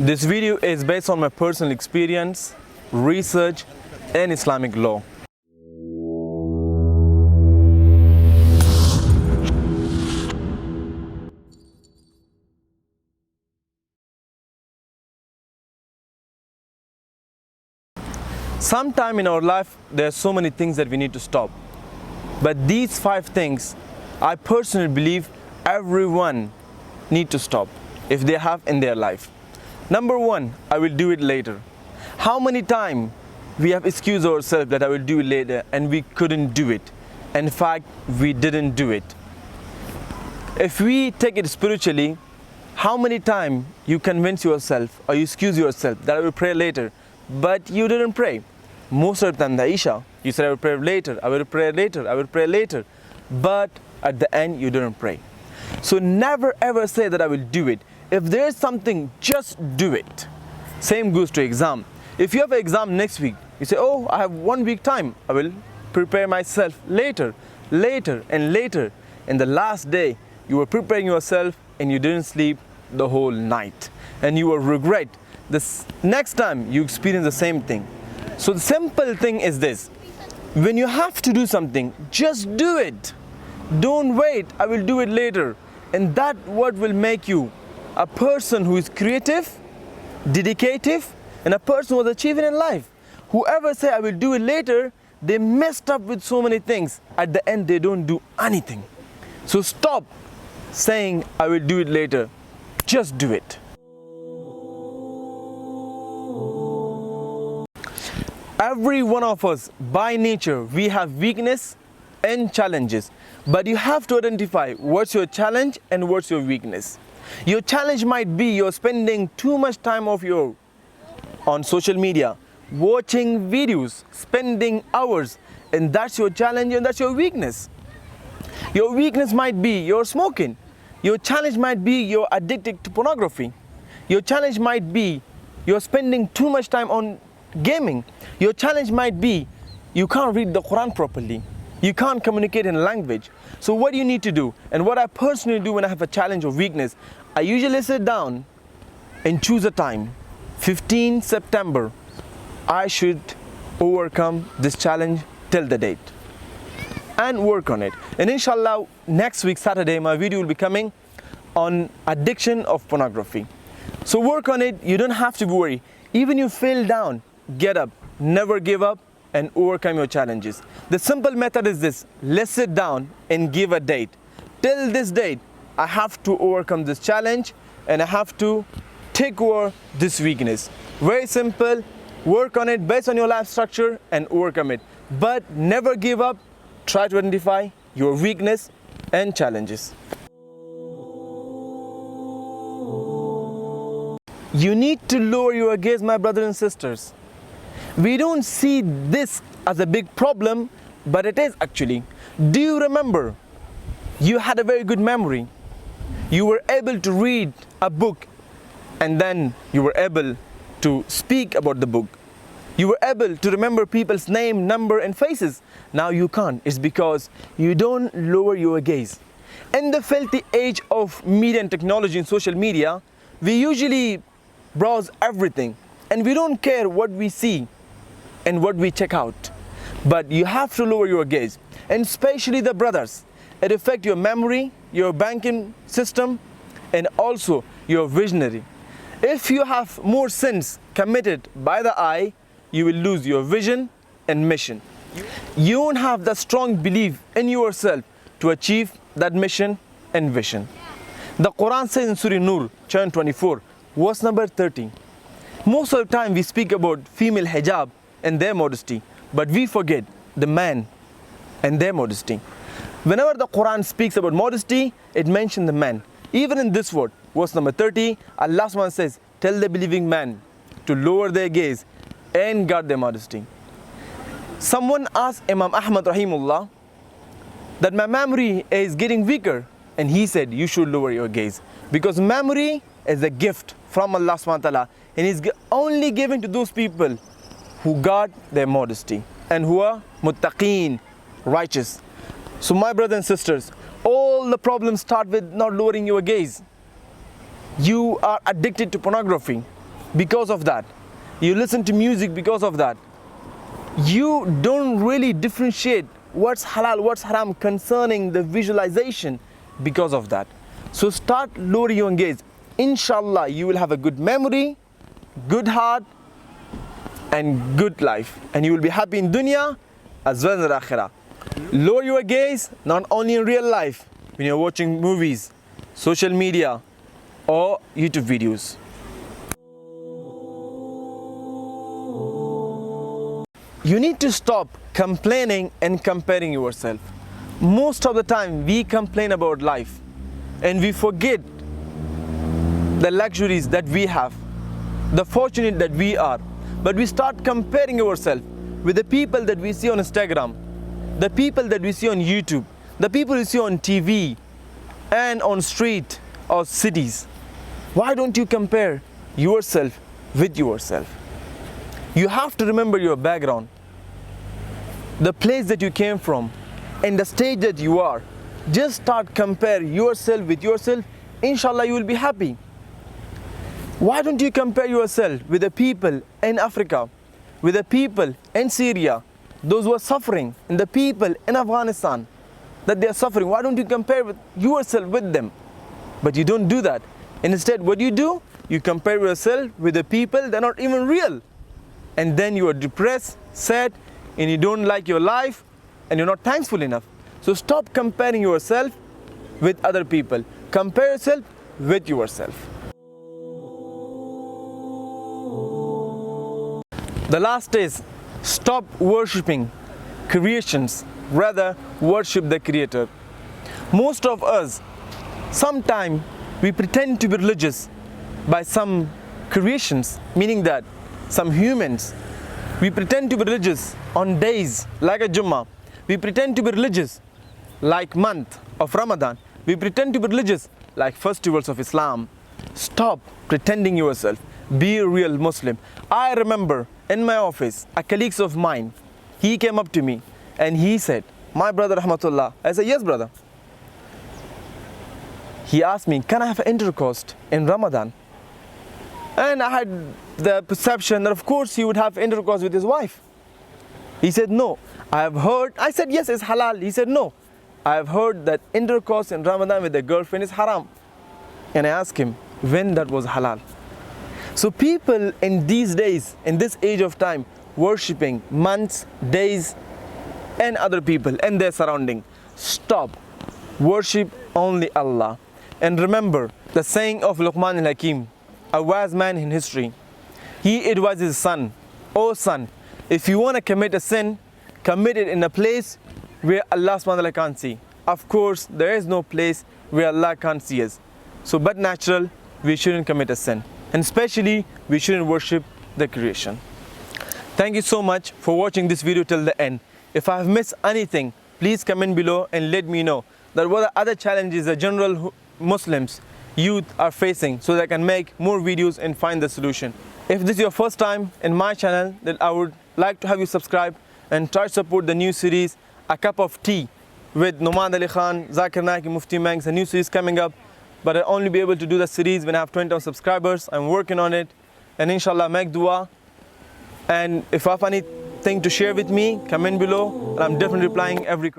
This video is based on my personal experience, research, and Islamic law. Sometime in our life, there are so many things that we need to stop. But these 5 things, I personally believe everyone need to stop if they have in their life. Number 1, I will do it later. How many times we have excused ourselves that I will do it later and we couldn't do it. In fact, we didn't do it. If we take it spiritually, how many times you convince yourself or you excuse yourself that I will pray later, but you didn't pray? Most of the time, Aisha, you said I will pray later, I will pray later, I will pray later, but at the end you didn't pray. So never ever say that I will do it. If there is something, just do it. Same goes to exam. If you have an exam next week, you say, oh, I have 1 week time, I will prepare myself later, and later. And the last day, you were preparing yourself and you didn't sleep the whole night. And you will regret this next time you experience the same thing. So the simple thing is this: when you have to do something, just do it. Don't wait, I will do it later. And that what will make you a person who is creative, dedicated, and a person who is achieving in life. Whoever say I will do it later, they messed up with so many things. At the end, they don't do anything. So stop saying I will do it later. Just do it. Every one of us, by nature, we have weakness and challenges. But you have to identify what's your challenge and what's your weakness. Your challenge might be you're spending too much time on social media, watching videos, spending hours, and that's your challenge and that's your weakness. Your weakness might be you're smoking. Your challenge might be you're addicted to pornography. Your challenge might be you're spending too much time on gaming. Your challenge might be you can't read the Quran properly. You can't communicate in language. So what do you need to do? And what I personally do when I have a challenge or weakness, I usually sit down and choose a time. 15 September, I should overcome this challenge till the date and work on it. And inshallah, next week, Saturday, my video will be coming on addiction of pornography. So work on it. You don't have to worry. Even you fail down, get up, never give up, and overcome your challenges. The simple method is this: let's sit down and give a date. Till this date, I have to overcome this challenge and I have to take over this weakness. Very simple. Work on it based on your life structure and overcome it. But never give up. Try to identify your weakness and challenges. You need to lower your gaze, my brothers and sisters. We don't see this as a big problem, but it is actually. Do you remember? You had a very good memory. You were able to read a book and then you were able to speak about the book. You were able to remember people's name, number, and faces. Now you can't. It's because you don't lower your gaze. In the filthy age of media and technology and social media, we usually browse everything and we don't care what we see and what we check out. But you have to lower your gaze, and especially the brothers. It affects your memory, your banking system, and also your visionary. If you have more sins committed by the eye, you will lose your vision and mission. You won't have the strong belief in yourself to achieve that mission and vision. The Quran says in Surah Nur, chapter 24, verse number 30. Most of the time we speak about female hijab and their modesty, but we forget the man and their modesty. Whenever the Quran speaks about modesty, it mentions the man. Even in this word, verse number 30, Allah SWT says, tell the believing man to lower their gaze and guard their modesty. Someone asked Imam Ahmad Rahimullah that my memory is getting weaker, and he said you should lower your gaze, because memory is a gift from Allah SWT, and is only given to those people who guard their modesty and who are muttaqeen, righteous. So my brothers and sisters, all the problems start with not lowering your gaze. You are addicted to pornography. because of that. You listen to music because of that. You don't really differentiate what's halal, what's haram concerning the visualization because of that. So start lowering your gaze. Inshallah, you will have a good memory, good heart, and good life. And you will be happy in dunya as well as in akhirah. Lower your gaze, not only in real life, when you're watching movies, social media, or YouTube videos. You need to stop complaining and comparing yourself. Most of the time we complain about life and we forget the luxuries that we have, the fortunate that we are. But we start comparing ourselves with the people that we see on Instagram, the people that we see on YouTube, the people we see on TV and on street or cities. Why don't you compare yourself with yourself? You have to remember your background, the place that you came from, and the stage that you are. Just start compare yourself with yourself. Inshallah, you will be happy. Why don't you compare yourself with the people in Africa, with the people in Syria, those who are suffering, and the people in Afghanistan that they are suffering? Why don't you compare with yourself with them? But you don't do that. Instead, what you do, you compare yourself with the people that are not even real. And then you are depressed, sad, and you don't like your life, and you're not thankful enough. So stop comparing yourself with other people. Compare yourself with yourself. The last is, stop worshipping creations, rather worship the Creator. Most of us, sometimes we pretend to be religious by some creations, meaning that some humans. We pretend to be religious on days like a Jummah. We pretend to be religious like month of Ramadan. We pretend to be religious like festivals of Islam. Stop pretending yourself. Be a real Muslim. I remember in my office, a colleague of mine, he came up to me and he said, "My brother Rahmatullah." I said, "Yes, brother." He asked me, "Can I have intercourse in Ramadan?" And I had the perception that of course he would have intercourse with his wife. He said, "No, I have heard." I said, "Yes, it's halal." He said, "No, I have heard that intercourse in Ramadan with a girlfriend is haram." And I asked him when that was halal. So people in these days, in this age of time, worshipping months, days, and other people and their surrounding. Stop. Worship only Allah. And remember the saying of Luqman al-Hakim, a wise man in history. He advised his son, "O son, if you want to commit a sin, commit it in a place where Allah subhanahu wa ta'ala can't see." Of course, there is no place where Allah can't see us. So, but natural, we shouldn't commit a sin. And especially, we shouldn't worship the creation. Thank you so much for watching this video till the end. If I have missed anything, please comment below and let me know that what are other challenges the general Muslims, youth are facing, so that I can make more videos and find the solution. If this is your first time in my channel, then I would like to have you subscribe and try to support the new series, A Cup of Tea, with Noman Ali Khan, Zakir Naik, and Mufti Mangs. A new series coming up, but I'll only be able to do the series when I have 20,000 subscribers. I'm working on it, and inshallah make dua. And if you have anything to share with me, comment below, and I'm definitely replying every question.